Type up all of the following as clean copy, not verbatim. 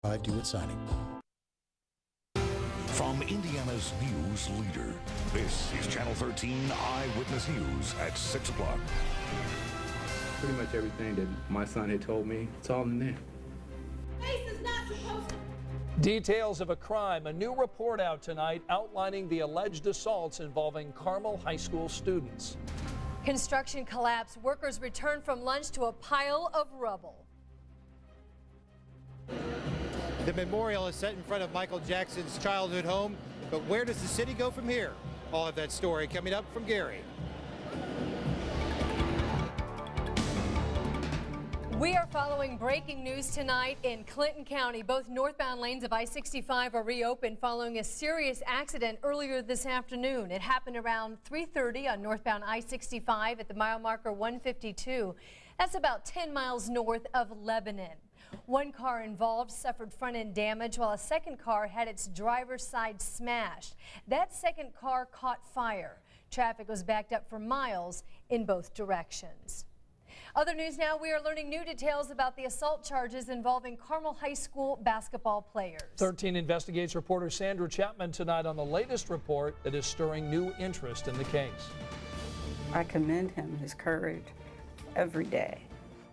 Do it signing. From Indiana's news leader, this is Channel 13 Eyewitness News at 6 o'clock. Pretty much everything that my son had told me, it's all in there. Details of a crime. A new report out tonight outlining the alleged assaults involving Carmel High School students. Construction collapse. Workers return from lunch to a pile of rubble. The memorial is set in front of Michael Jackson's childhood home, but where does the city go from here? All of that story coming up from Gary. We are following breaking news tonight in Clinton County. Both northbound lanes of I-65 are reopened following a serious accident earlier this afternoon. It happened around 3:30 on northbound I-65 at the mile marker 152. That's about 10 miles north of Lebanon. One car involved suffered front-end damage while a second car had its driver's side smashed. That second car caught fire. Traffic was backed up for miles in both directions. Other news now, we are learning new details about the assault charges involving Carmel High School basketball players. 13 Investigates reporter Sandra Chapman tonight on the latest report that is stirring new interest in the case. I commend him, his courage, every day.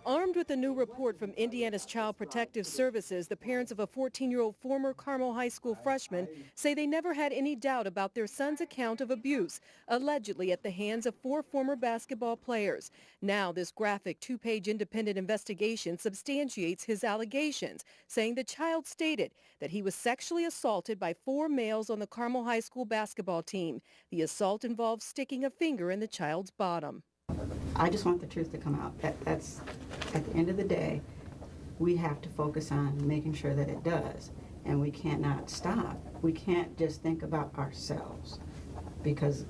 Armed with a new report from Indiana's Child Protective Services, the parents of a 14-year-old former Carmel High School freshman say they never had any doubt about their son's account of abuse, allegedly at the hands of 4 former basketball players. Now, this graphic 2-page independent investigation substantiates his allegations, saying the child stated that he was sexually assaulted by 4 males on the Carmel High School basketball team. The assault involved sticking a finger in the child's bottom. I just want the truth to come out. That's, at the end of the day, we have to focus on making sure that it does. And we cannot stop. We can't just think about ourselves because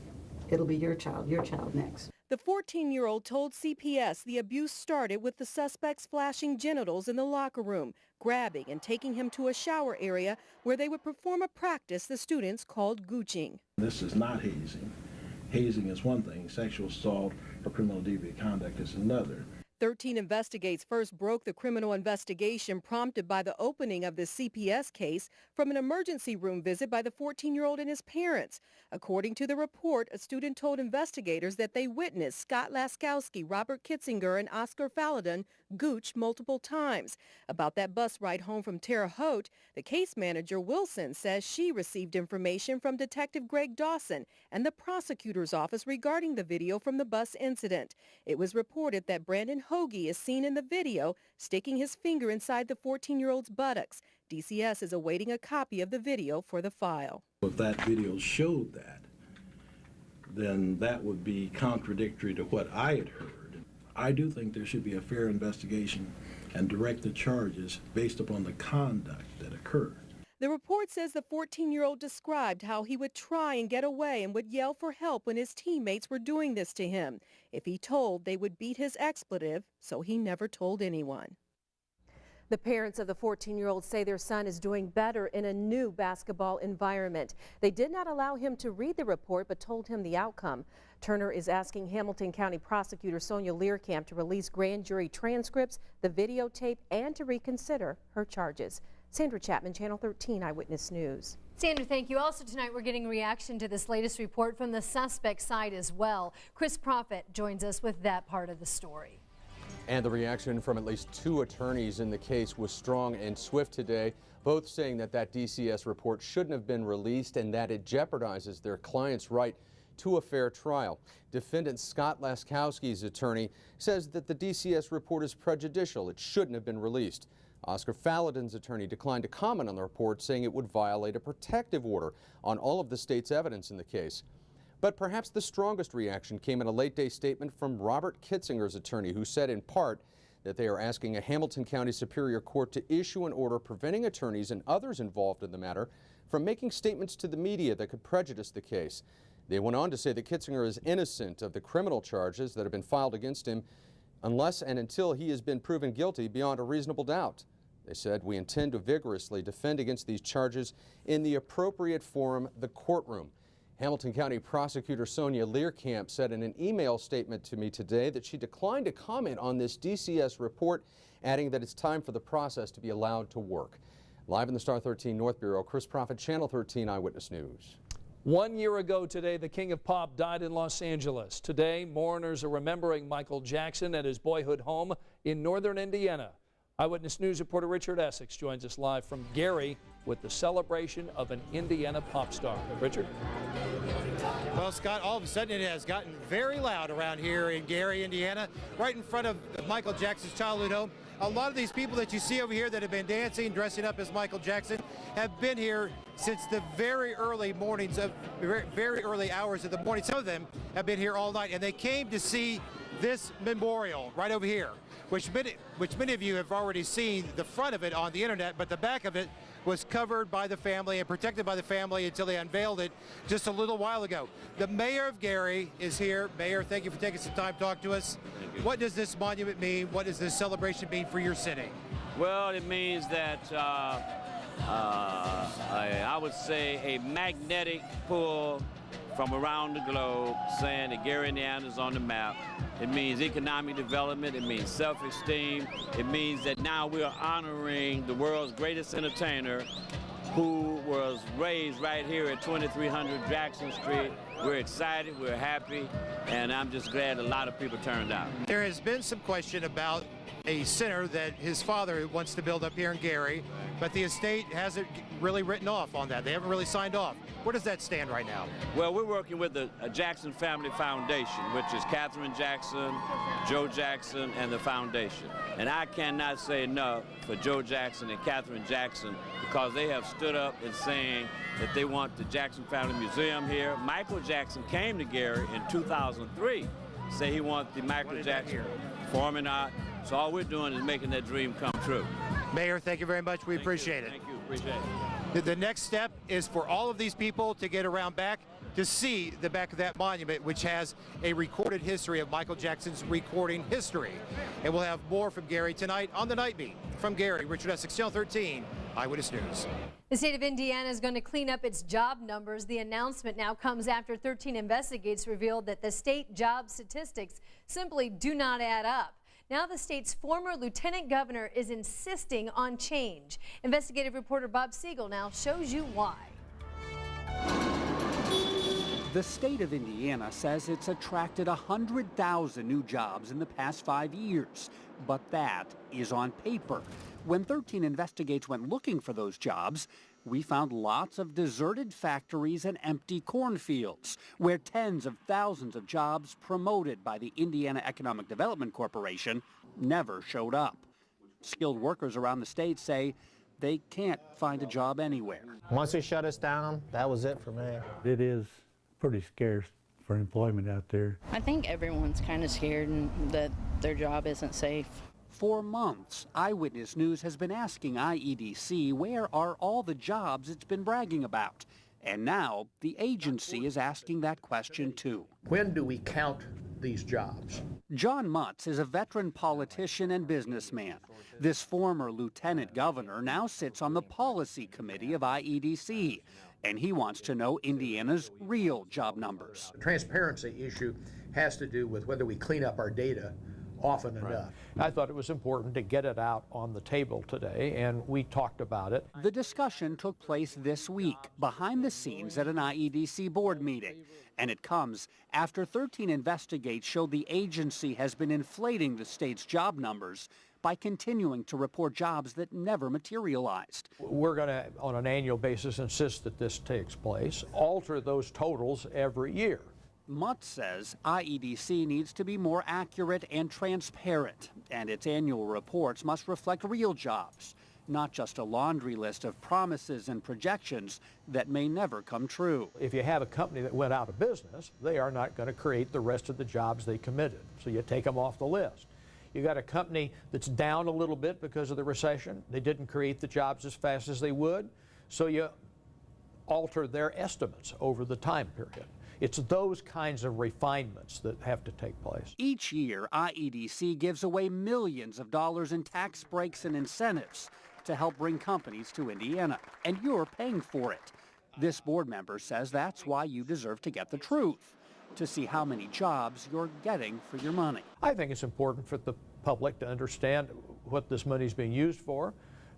it'll be your child next. The 14-year-old told CPS the abuse started with the suspects flashing genitals in the locker room, grabbing and taking him to a shower area where they would perform a practice the students called gooching. This is not hazing. Hazing is one thing, sexual assault or criminal deviant conduct is another. 13 Investigates first broke the criminal investigation prompted by the opening of the CPS case from an emergency room visit by the 14-year-old and his parents. According to the report, a student told investigators that they witnessed Scott Laskowski, Robert Kitzinger, and Oscar Faladin gooch multiple times. About that bus ride home from Terre Haute, the case manager, Wilson, says she received information from Detective Greg Dawson and the prosecutor's office regarding the video from the bus incident. It was reported that Brandon Hoagie is seen in the video sticking his finger inside the 14-year-old's buttocks. DCS is awaiting a copy of the video for the file. If that video showed that, then that would be contradictory to what I had heard. I do think there should be a fair investigation and direct the charges based upon the conduct that occurred. The report says the 14-year-old described how he would try and get away and would yell for help when his teammates were doing this to him. If he told, they would beat his expletive, so he never told anyone. The parents of the 14-year-old say their son is doing better in a new basketball environment. They did not allow him to read the report but told him the outcome. Turner is asking Hamilton County Prosecutor Sonia Learcamp to release grand jury transcripts, the videotape, and to reconsider her charges. Sandra Chapman, Channel 13 Eyewitness News. Sandra, thank you. Also tonight, we're getting reaction to this latest report from the suspect side as well. Chris Proffitt joins us with that part of the story. And the reaction from at least 2 attorneys in the case was strong and swift today, both saying that DCS report shouldn't have been released and that it jeopardizes their client's right to a fair trial. Defendant Scott Laskowski's attorney says that the DCS report is prejudicial. It shouldn't have been released. Oscar Faladin's attorney declined to comment on the report, saying it would violate a protective order on all of the state's evidence in the case. But perhaps the strongest reaction came in a late-day statement from Robert Kitzinger's attorney, who said in part that they are asking a Hamilton County Superior Court to issue an order preventing attorneys and others involved in the matter from making statements to the media that could prejudice the case. They went on to say that Kitzinger is innocent of the criminal charges that have been filed against him unless and until he has been proven guilty beyond a reasonable doubt. They said, "We intend to vigorously defend against these charges in the appropriate forum, the courtroom." Hamilton County Prosecutor Sonia Learcamp said in an email statement to me today that she declined to comment on this DCS report, adding that it's time for the process to be allowed to work. Live in the Star 13 North Bureau, Chris Prophet, Channel 13 Eyewitness News. 1 year ago today, the King of Pop died in Los Angeles. Today, mourners are remembering Michael Jackson at his boyhood home in northern Indiana. Eyewitness News reporter Richard Essex joins us live from Gary with the celebration of an Indiana pop star. Richard? Well, Scott, all of a sudden it has gotten very loud around here in Gary, Indiana, right in front of Michael Jackson's childhood home. A lot of these people that you see over here that have been dancing, dressing up as Michael Jackson, have been here since the very early mornings of very early hours of the morning. Some of them have been here all night, and they came to see this memorial right over here, which many of you have already seen the front of it on the internet, but the back of it was covered by the family and protected by the family until they unveiled it just a little while ago. The mayor of Gary is here. Mayor, thank you for taking some time to talk to us. What does this monument mean? What does this celebration mean for your city? Well, it means that I would say a magnetic pull from around the globe saying that Gary, Indiana is on the map. It means economic development. It means self-esteem. It means that now we are honoring the world's greatest entertainer who was raised right here at 2300 Jackson Street. We're excited, we're happy, and I'm just glad a lot of people turned out. There has been some question about a center that his father wants to build up here in Gary, but the estate hasn't really written off on that. They haven't really signed off. Where does that stand right now? Well, we're working with the Jackson Family Foundation, which is Catherine Jackson, Joe Jackson, and the foundation. And I cannot say enough for Joe Jackson and Catherine Jackson because they have stood up and saying that they want the Jackson Family Museum here. Michael Jackson came to Gary in 2003, say he wants the Michael Jackson Performing Art. So all we're doing is making that dream come true. Mayor, thank you very much. We appreciate it. Thank you. Appreciate it. The next step is for all of these people to get around back to see the back of that monument, which has a recorded history of Michael Jackson's recording history. And we'll have more from Gary tonight on the Nightbeat. From Gary, Richard Essex, Channel 13, Eyewitness News. The state of Indiana is going to clean up its job numbers. The announcement now comes after 13 investigators revealed that the state job statistics simply do not add up. Now the state's former lieutenant governor is insisting on change. Investigative reporter Bob Siegel now shows you why. The state of Indiana says it's attracted 100,000 new jobs in the past 5 years, but that is on paper. When 13 investigators went looking for those jobs, we found lots of deserted factories and empty cornfields, where tens of thousands of jobs promoted by the Indiana Economic Development Corporation never showed up. Skilled workers around the state say they can't find a job anywhere. Once they shut us down, that was it for me. It is pretty scarce for employment out there. I think everyone's kind of scared and that their job isn't safe. For months, Eyewitness News has been asking IEDC where are all the jobs it's been bragging about. And now the agency is asking that question too. When do we count these jobs? John Mutz is a veteran politician and businessman. This former lieutenant governor now sits on the policy committee of IEDC, and he wants to know Indiana's real job numbers. The transparency issue has to do with whether we clean up our data often enough. I thought it was important to get it out on the table today, and we talked about it. The discussion took place this week, behind the scenes at an IEDC board meeting. And it comes after 13 investigators showed the agency has been inflating the state's job numbers by continuing to report jobs that never materialized. We're going to, on an annual basis, insist that this takes place, alter those totals every year. Mutz says IEDC needs to be more accurate and transparent, and its annual reports must reflect real jobs, not just a laundry list of promises and projections that may never come true. If you have a company that went out of business, they are not going to create the rest of the jobs they committed, so you take them off the list. You got a company that's down a little bit because of the recession. They didn't create the jobs as fast as they would, so you alter their estimates over the time period. It's those kinds of refinements that have to take place. Each year, IEDC gives away millions of dollars in tax breaks and incentives to help bring companies to Indiana, and you're paying for it. This board member says that's why you deserve to get the truth, to see how many jobs you're getting for your money. I think it's important for the public to understand what this money is being used for.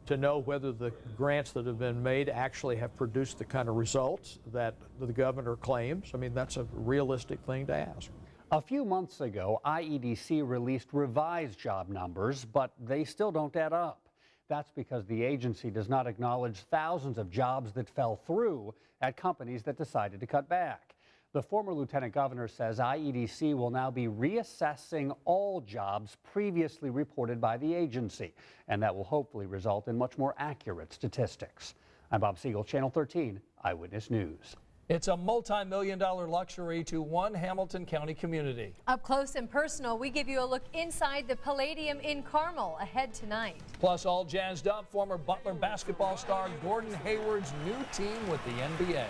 to know whether the grants that have been made actually have produced the kind of results that the governor claims. I mean, that's a realistic thing to ask. A few months ago, IEDC released revised job numbers, but they still don't add up. That's because the agency does not acknowledge thousands of jobs that fell through at companies that decided to cut back. The former lieutenant governor says IEDC will now be reassessing all jobs previously reported by the agency, and that will hopefully result in much more accurate statistics. I'm Bob Siegel, Channel 13, Eyewitness News. It's a multi-million-dollar luxury to one Hamilton County community. Up close and personal, we give you a look inside the Palladium in Carmel ahead tonight. Plus, all jazzed up, former Butler basketball star Gordon Hayward's new team with the NBA.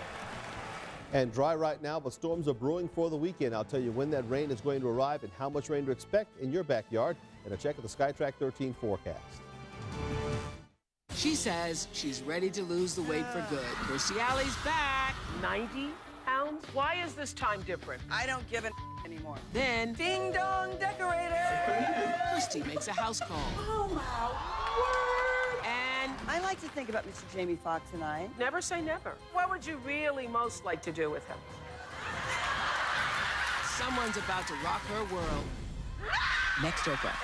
And dry right now, but storms are brewing for the weekend. I'll tell you when that rain is going to arrive and how much rain to expect in your backyard. And a check of the SkyTrack 13 forecast. She says she's ready to lose the weight for good. Kirstie Alley's back. 90 pounds? Why is this time different? I don't give a anymore. Then, ding dong decorator. Kirstie makes a house call. Oh my word. And I like to think about Mr. Jamie Foxx and I. Never say never. What would you really most like to do with him? Someone's about to rock her world. Next Oprah.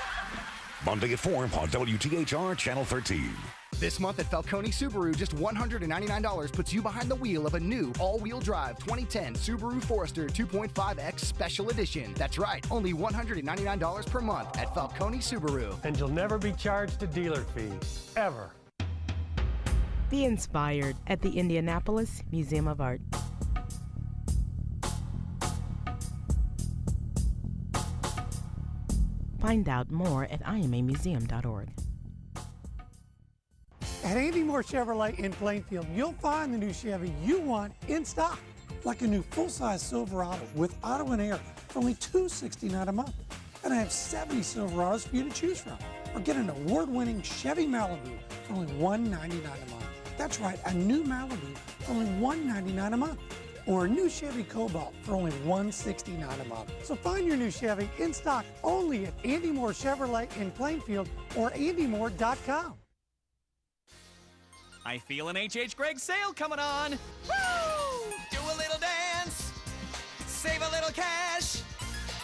Monday at 4 on WTHR Channel 13. This month at Falcone Subaru, just $199 puts you behind the wheel of a new all-wheel drive 2010 Subaru Forester 2.5X Special Edition. That's right, only $199 per month at Falcone Subaru. And you'll never be charged a dealer fee, ever. Be inspired at the Indianapolis Museum of Art. Find out more at imamuseum.org. At Andy Moore Chevrolet in Plainfield, you'll find the new Chevy you want in stock, like a new full-size Silverado with auto and air for only $269 a month. And I have 70 Silverados for you to choose from. Or get an award-winning Chevy Malibu for only $199 a month. That's right, a new Malibu for only $199 a month. Or a new Chevy Cobalt for only $169 a month. So find your new Chevy in stock only at Andy Moore Chevrolet in Plainfield or andymore.com. I feel an H.H. Gregg sale coming on. Woo! Do a little dance. Save a little cash.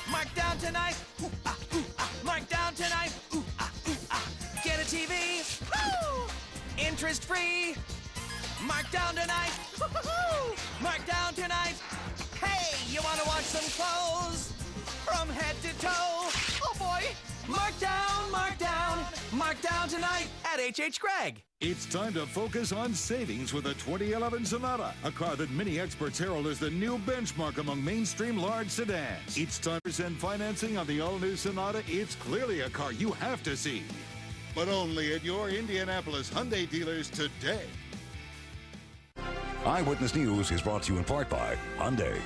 Mark down tonight. Ooh, ah, ooh, ah. Mark down tonight. Ooh, ah, ooh, ah. Get a TV. Woo! Interest free. Mark down tonight. Woo-hoo-hoo! Mark down tonight. Hey, you want to watch some clothes from head to toe? Oh boy. Mark down, mark down, mark down tonight at H.H. Gregg. It's time to focus on savings with the 2011 Sonata, a car that many experts herald as the new benchmark among mainstream large sedans. It's time to send financing on the all-new Sonata. It's clearly a car you have to see, but only at your Indianapolis Hyundai dealers today. Eyewitness News is brought to you in part by Hyundai.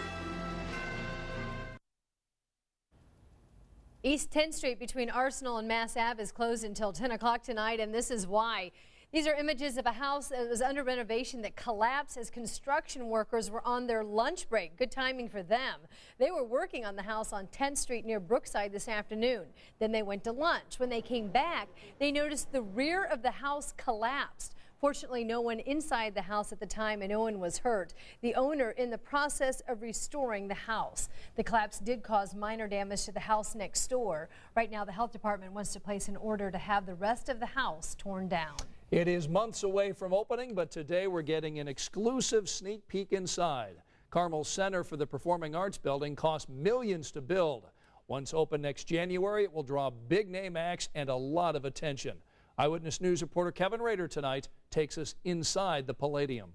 East 10th Street between Arsenal and Mass Ave is closed until 10 o'clock tonight, and this is why. These are images of a house that was under renovation that collapsed as construction workers were on their lunch break. Good timing for them. They were working on the house on 10th Street near Brookside this afternoon. Then they went to lunch. When they came back, they noticed the rear of the house collapsed. Fortunately, no one inside the house at the time and no one was hurt. The owner in the process of restoring the house. The collapse did cause minor damage to the house next door. Right now, the health department wants to place an order to have the rest of the house torn down. It is months away from opening, but today we're getting an exclusive sneak peek inside. Carmel's Center for the Performing Arts building cost millions to build. Once open next January, it will draw big name acts and a lot of attention. Eyewitness News reporter Kevin Rader tonight takes us inside the Palladium.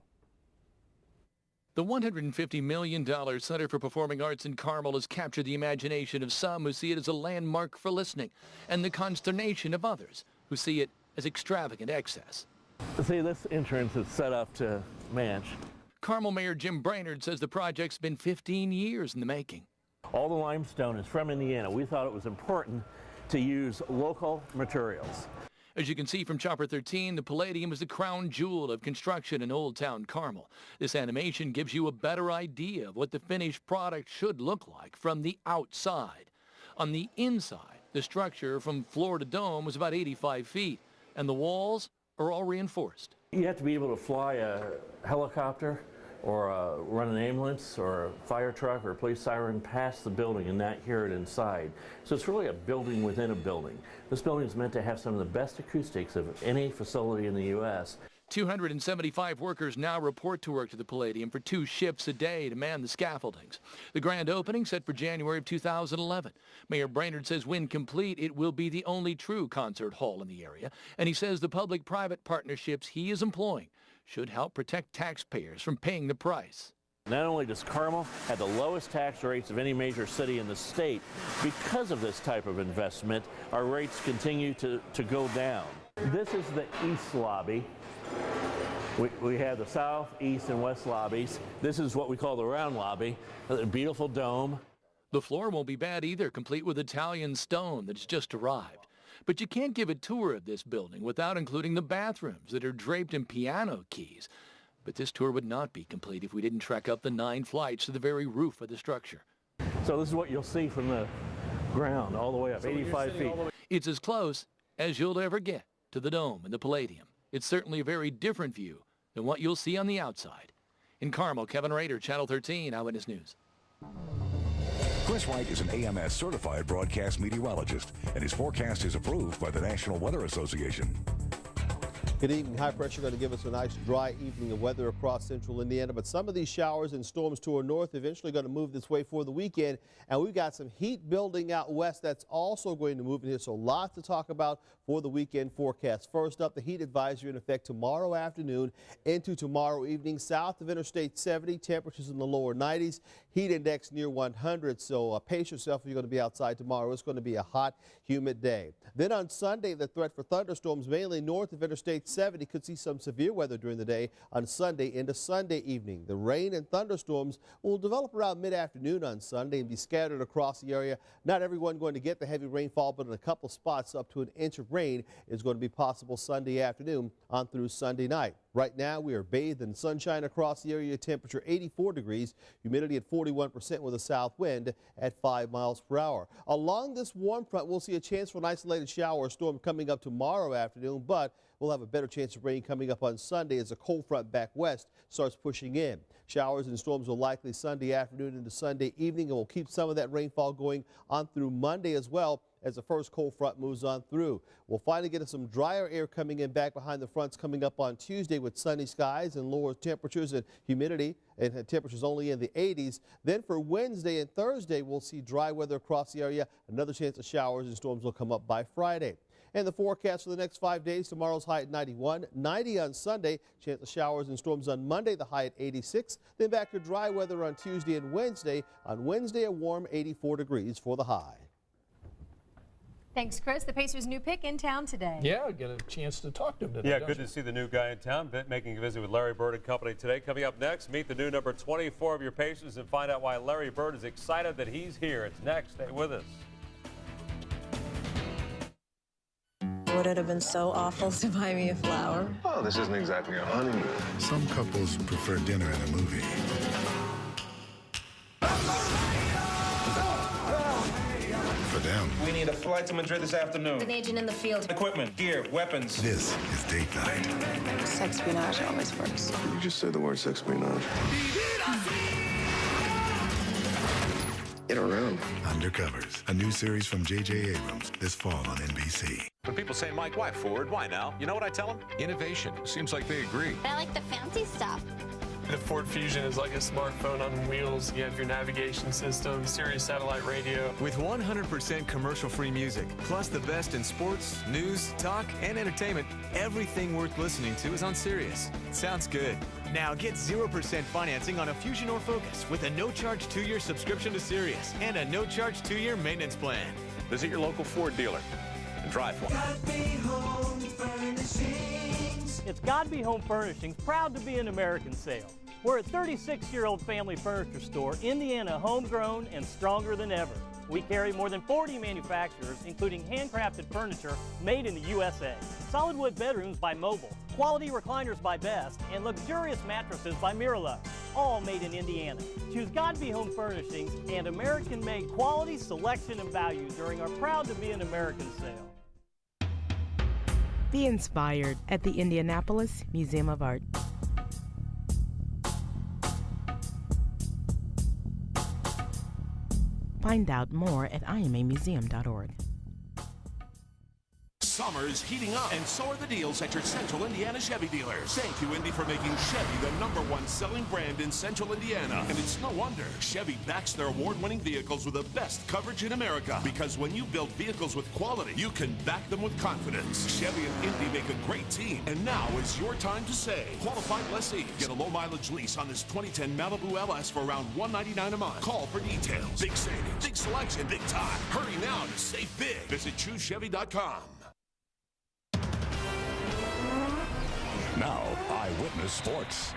The $150 million Center for Performing Arts in Carmel has captured the imagination of some who see it as a landmark for listening and the consternation of others who see it as extravagant excess. See, this entrance is set up to match. Carmel Mayor Jim Brainerd says the project's been 15 years in the making. All the limestone is from Indiana. We thought it was important to use local materials. As you can see from Chopper 13, the Palladium is the crown jewel of construction in Old Town Carmel. This animation gives you a better idea of what the finished product should look like from the outside. On the inside, the structure from floor to dome was about 85 feet, and the walls are all reinforced. You have to be able to fly a helicopter or run an ambulance or a fire truck or a police siren past the building and not hear it inside. So it's really a building within a building. This building is meant to have some of the best acoustics of any facility in the U.S. 275 workers now report to work to the Palladium for 2 shifts a day to man the scaffoldings. The grand opening set for January of 2011. Mayor Brainerd says when complete, it will be the only true concert hall in the area, and he says the public-private partnerships he is employing should help protect taxpayers from paying the price. Not only does Carmel have the lowest tax rates of any major city in the state, because of this type of investment, our rates continue to go down. This is the east lobby. We have the south, east, and west lobbies. This is what we call the round lobby, a beautiful dome. The floor won't be bad either, complete with Italian stone that's just arrived. But you can't give a tour of this building without including the bathrooms that are draped in piano keys. But this tour would not be complete if we didn't trek up the 9 flights to the very roof of the structure. So this is what you'll see from the ground all the way up, 85 feet. It's as close as you'll ever get to the dome and the Palladium. It's certainly a very different view than what you'll see on the outside. In Carmel, Kevin Rader, Channel 13, Eyewitness News. Chris Wright is an AMS certified broadcast meteorologist, and his forecast is approved by the National Weather Association. Good evening. High pressure going to give us a nice dry evening of weather across central Indiana, but some of these showers and storms to our north eventually going to move this way for the weekend, and we've got some heat building out west that's also going to move in here, so lots to talk about for the weekend forecast. First up, the heat advisory in effect tomorrow afternoon into tomorrow evening. South of Interstate 70, temperatures in the lower 90s, heat index near 100, so pace yourself if you're going to be outside tomorrow. It's going to be a hot, humid day. Then on Sunday, the threat for thunderstorms mainly north of Interstate 70. Could see some severe weather during the day on Sunday into Sunday evening. The rain and thunderstorms will develop around mid-afternoon on Sunday and be scattered across the area. Not everyone going to get the heavy rainfall, but in a couple spots up to an inch of rain is going to be possible Sunday afternoon on through Sunday night. Right now, we are bathed in sunshine across the area, temperature 84 degrees, humidity at 41% with a south wind at 5 miles per hour. Along this warm front, we'll see a chance for an isolated shower or storm coming up tomorrow afternoon, but we'll have a better chance of rain coming up on Sunday as a cold front back west starts pushing in. Showers and storms will likely Sunday afternoon into Sunday evening, and we'll keep some of that rainfall going on through Monday as well as the first cold front moves on through. We'll finally get some drier air coming in back behind the fronts coming up on Tuesday with sunny skies and lower temperatures and humidity and temperatures only in the 80s. Then for Wednesday and Thursday, we'll see dry weather across the area. Another chance of showers and storms will come up by Friday. And the forecast for the next 5 days, tomorrow's high at 91, 90 on Sunday, chance of showers and storms on Monday, the high at 86, then back to dry weather on Tuesday and Wednesday. On Wednesday, a warm 84 degrees for the high. Thanks, Chris. The Pacers' new pick in town today. Yeah, get a chance to talk to him today. Yeah, good to see the new guy in town. Making a visit with Larry Bird and company today. Coming up next, meet the new number 24 of your Pacers and find out why Larry Bird is excited that he's here. It's next. Stay with us. Would it have been so awful to buy me a flower? Oh, this isn't exactly a honeymoon. Some couples prefer dinner and a movie. For them, we need a flight to Madrid this afternoon. An agent in the field. Equipment, gear, weapons. this is date night. Sexpionage always works. You just said the word sexpionage. Get around. Undercovers, a new series from J.J. Abrams this fall on NBC. When people say, Mike, why Ford? Why now? You know what I tell them? Innovation. Seems like they agree. I like the fancy stuff. The Ford Fusion is like a smartphone on wheels. You have your navigation system, Sirius satellite radio. With 100% commercial-free music, plus the best in sports, news, talk, and entertainment, everything worth listening to is on Sirius. Sounds good. Now get 0% financing on a Fusion or Focus with a no-charge 2-year subscription to Sirius and a no-charge 2-year maintenance plan. Visit your local Ford dealer and drive one. It's Godby Home Furnishings, proud to be an American sale. We're a 36-year-old family furniture store, Indiana homegrown and stronger than ever. We carry more than 40 manufacturers, including handcrafted furniture made in the USA, solid wood bedrooms by Mobile, quality recliners by Best, and luxurious mattresses by Miralux, all made in Indiana. Choose Godby Home Furnishings and American-made quality, selection, and value during our Proud to be an American sale. Be inspired at the Indianapolis Museum of Art. Find out more at imamuseum.org. Summer's heating up, and so are the deals at your Central Indiana Chevy dealers. Thank you, Indy, for making Chevy the #1 selling brand in Central Indiana. And it's no wonder Chevy backs their award-winning vehicles with the best coverage in America. Because when you build vehicles with quality, you can back them with confidence. Chevy and Indy make a great team, and now is your time to save. Qualified lessees get a low-mileage lease on this 2010 Malibu LS for around $199 a month. Call for details. Big savings, big selection, big time. Hurry now to save big. Visit ChooseChevy.com. Now, Eyewitness Sports.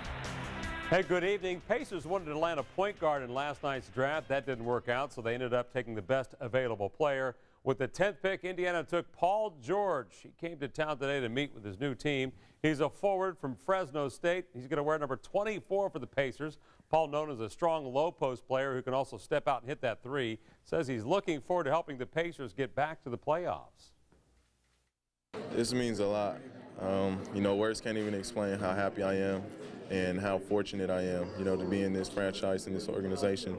Hey, good evening. Pacers wanted to land a point guard in last night's draft. That didn't work out, so they ended up taking the best available player. With the 10th pick, Indiana took Paul George. He came to town today to meet with his new team. He's a forward from Fresno State. He's going to wear number 24 for the Pacers. Paul, known as a strong low-post player who can also step out and hit that three, says he's looking forward to helping the Pacers get back to the playoffs. This means a lot. You know, words can't even explain how happy I am and how fortunate I am, you know, to be in this franchise, in this organization,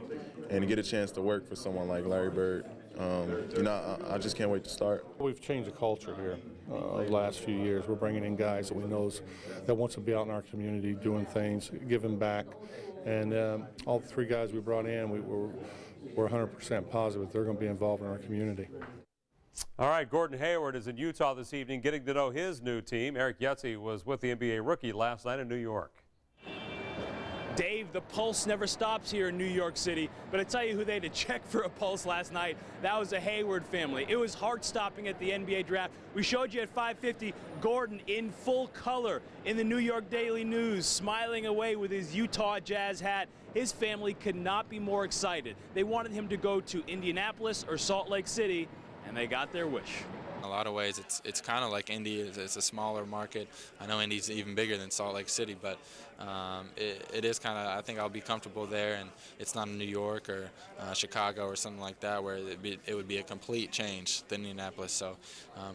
and to get a chance to work for someone like Larry Bird. You know, I just can't wait to start. We've changed the culture here the last few years. We're bringing in guys that we know that wants to be out in our community doing things, giving back. And all the three guys we brought in, we're 100% positive they're going to be involved in our community. All right, Gordon Hayward is in Utah this evening getting to know his new team. Eric Yutzy was with the NBA rookie last night in New York. Dave, the pulse never stops here in New York City, but I tell you who they had to check for a pulse last night. That was the Hayward family. It was heart-stopping at the NBA draft. We showed you at 5:50, Gordon in full color in the New York Daily News, smiling away with his Utah Jazz hat. His family could not be more excited. They wanted him to go to Indianapolis or Salt Lake City, and they got their wish. In a lot of ways, it's kind of like Indy. It's a smaller market. I know Indy's even bigger than Salt Lake City, but it is kind of, I think I'll be comfortable there, and it's not in New York or Chicago or something like that where it would be a complete change than Indianapolis. So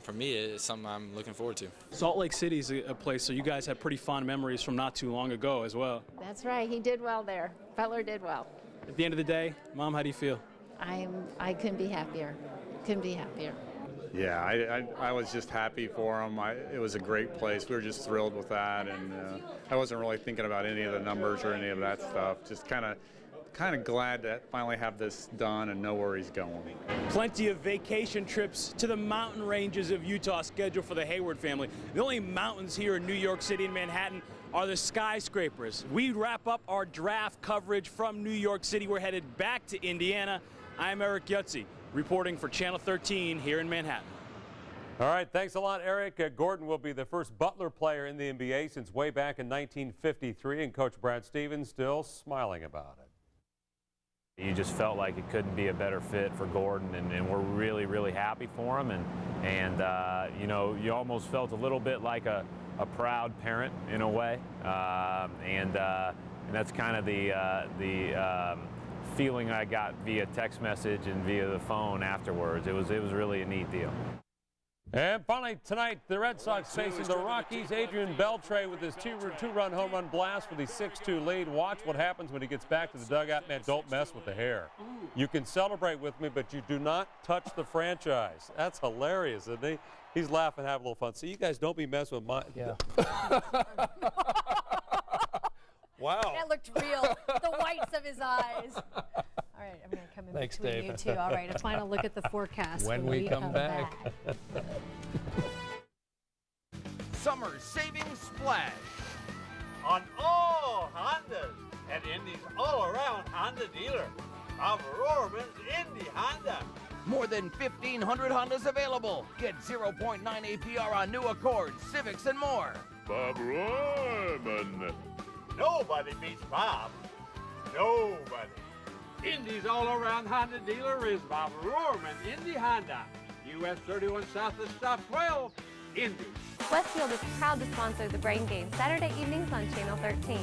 for me, it's something I'm looking forward to. Salt Lake City is a place, so you guys have pretty fond memories from not too long ago as well. That's right. He did well there. Butler did well. At the end of the day, Mom, how do you feel? I couldn't be happier. Couldn't be happier. Yeah, I was just happy for him. It was a great place. We were just thrilled with that, and I wasn't really thinking about any of the numbers or any of that stuff. Just kind of glad to finally have this done and know where he's going. Plenty of vacation trips to the mountain ranges of Utah scheduled for the Hayward family. The only mountains here in New York City and Manhattan are the skyscrapers. We wrap up our draft coverage from New York City. We're headed back to Indiana. I'm Eric Yutzy, reporting for Channel 13 here in Manhattan. All right, thanks a lot, Eric. Gordon will be the first Butler player in the NBA since way back in 1953, and Coach Brad Stevens still smiling about it. You just felt like it couldn't be a better fit for Gordon, and we're really, really happy for him. And you know, you almost felt a little bit like a proud parent in a way, and that's kind of the feeling I got via text message and via the phone afterwards. It was really a neat deal. And finally tonight, the Red Sox facing the Rockies. Adrian Beltre with his two-run home run blast with a 6-2 lead. Watch what happens when he gets back to the dugout. Man, don't mess with the hair. You can celebrate with me, but you do not touch the franchise. That's hilarious, isn't he? He's laughing, having a little fun. See, you guys don't be messing with my... Yeah. Wow. That looked real. The whites of his eyes. All right, I'm going to come in Thanks, between Dave. you two. All right, a final look at the forecast when we come back. Summer savings splash on all Hondas and Indy's all-around Honda dealer. Bob Rohrman's Indy Honda. More than 1,500 Hondas available. Get 0.9 APR on new Accords, Civics, and more. Bob Rohrman. Nobody beats Bob. Nobody. Indy's all-around Honda dealer is Bob Rohrman, Indy Honda. US 31 South of Stop 12, Indy. Westfield is proud to sponsor the Brain Game Saturday evenings on Channel 13.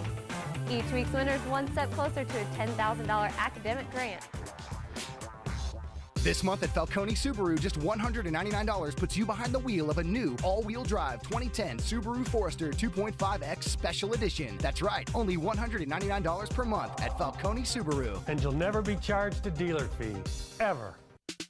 Each week's winner is one step closer to a $10,000 academic grant. This month at Falcone Subaru, just $199 puts you behind the wheel of a new all-wheel drive 2010 Subaru Forester 2.5X Special Edition. That's right, only $199 per month at Falcone Subaru. And you'll never be charged a dealer fee, ever.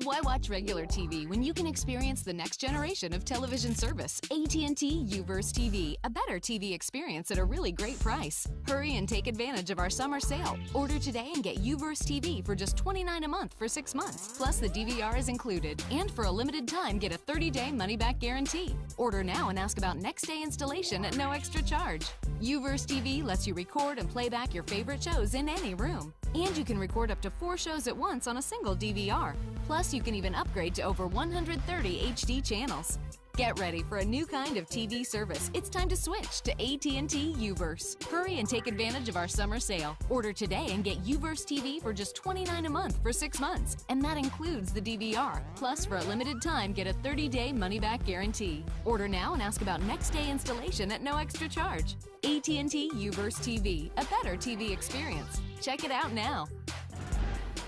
Why watch regular TV when you can experience the next generation of television service? AT&T UVerse TV, a better TV experience at a really great price. Hurry and take advantage of our summer sale. Order today and get UVerse TV for just $29 a month for 6 months. Plus the DVR is included. And for a limited time, get a 30-day money-back guarantee. Order now and ask about next-day installation at no extra charge. UVerse TV lets you record and play back your favorite shows in any room. And you can record up to 4 shows at once on a single DVR. Plus, you can even upgrade to over 130 HD channels. Get ready for a new kind of TV service. It's time to switch to AT&T UVerse. Hurry and take advantage of our summer sale. Order today and get UVerse TV for just $29 a month for 6 months. And that includes the DVR. Plus, for a limited time, get a 30-day money-back guarantee. Order now and ask about next-day installation at no extra charge. AT&T UVerse TV, a better TV experience. Check it out now.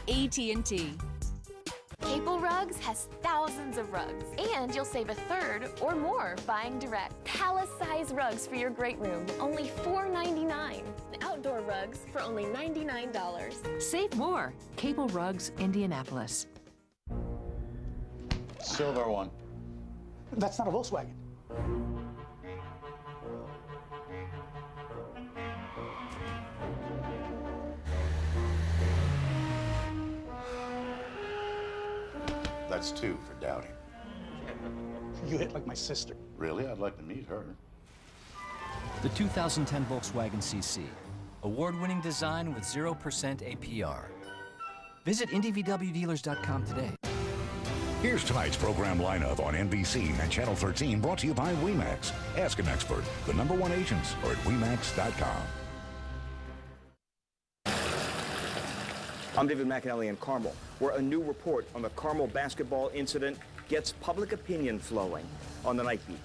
AT&T. Capel Rugs has thousands of rugs, and you'll save a third or more buying direct. Palace-size rugs for your great room, only $4.99. Outdoor rugs for only $99. Save more. Capel Rugs, Indianapolis. Silver one. That's not a Volkswagen. That's 2 for doubting. You hit like my sister. Really? I'd like to meet her. The 2010 Volkswagen CC. Award-winning design with 0% APR. Visit IndyVWDealers.com today. Here's tonight's program lineup on NBC and Channel 13, brought to you by WeMax. Ask an expert. The #1 agents are at WeMax.com. I'm David McAnally in Carmel, where a new report on the Carmel basketball incident gets public opinion flowing on the Nightbeat.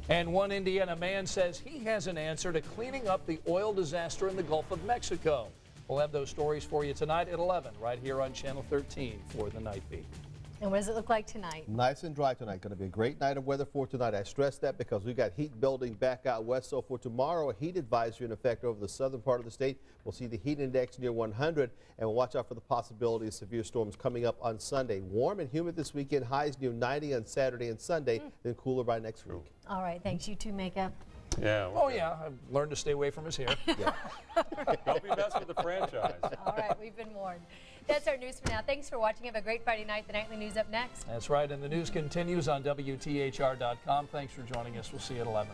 And one Indiana man says he has an answer to cleaning up the oil disaster in the Gulf of Mexico. We'll have those stories for you tonight at 11, right here on Channel 13 for the Nightbeat. And what does it look like tonight? Nice and dry tonight. Going to be a great night of weather for tonight. I stress that because we've got heat building back out west. So for tomorrow, a heat advisory in effect over the southern part of the state. We'll see the heat index near 100, and we'll watch out for the possibility of severe storms coming up on Sunday. Warm and humid this weekend. Highs near 90 on Saturday and Sunday, then cooler by next week. All right. Thanks. You too, Makeup. Yeah. Oh, yeah. I've learned to stay away from his hair. Yeah. Don't be messing with the franchise. All right. We've been warned. That's our news for now. Thanks for watching. Have a great Friday night. The nightly news up next. That's right. And the news continues on WTHR.com. Thanks for joining us. We'll see you at 11.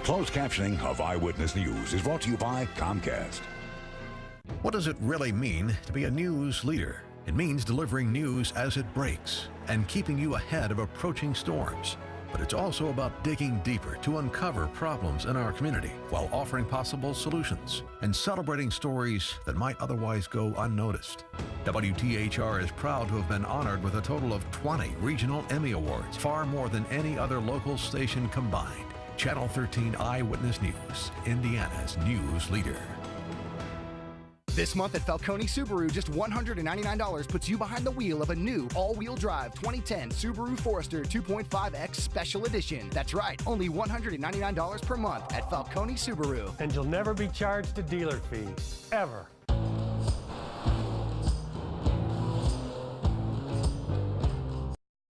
Closed captioning of Eyewitness News is brought to you by Comcast. What does it really mean to be a news leader? It means delivering news as it breaks and keeping you ahead of approaching storms. But it's also about digging deeper to uncover problems in our community while offering possible solutions and celebrating stories that might otherwise go unnoticed. WTHR is proud to have been honored with a total of 20 regional Emmy Awards, far more than any other local station combined. Channel 13 Eyewitness News, Indiana's news leader. This month at Falcone Subaru, just $199 puts you behind the wheel of a new all-wheel drive 2010 Subaru Forester 2.5X Special Edition. That's right, only $199 per month at Falcone Subaru. And you'll never be charged a dealer fee, ever.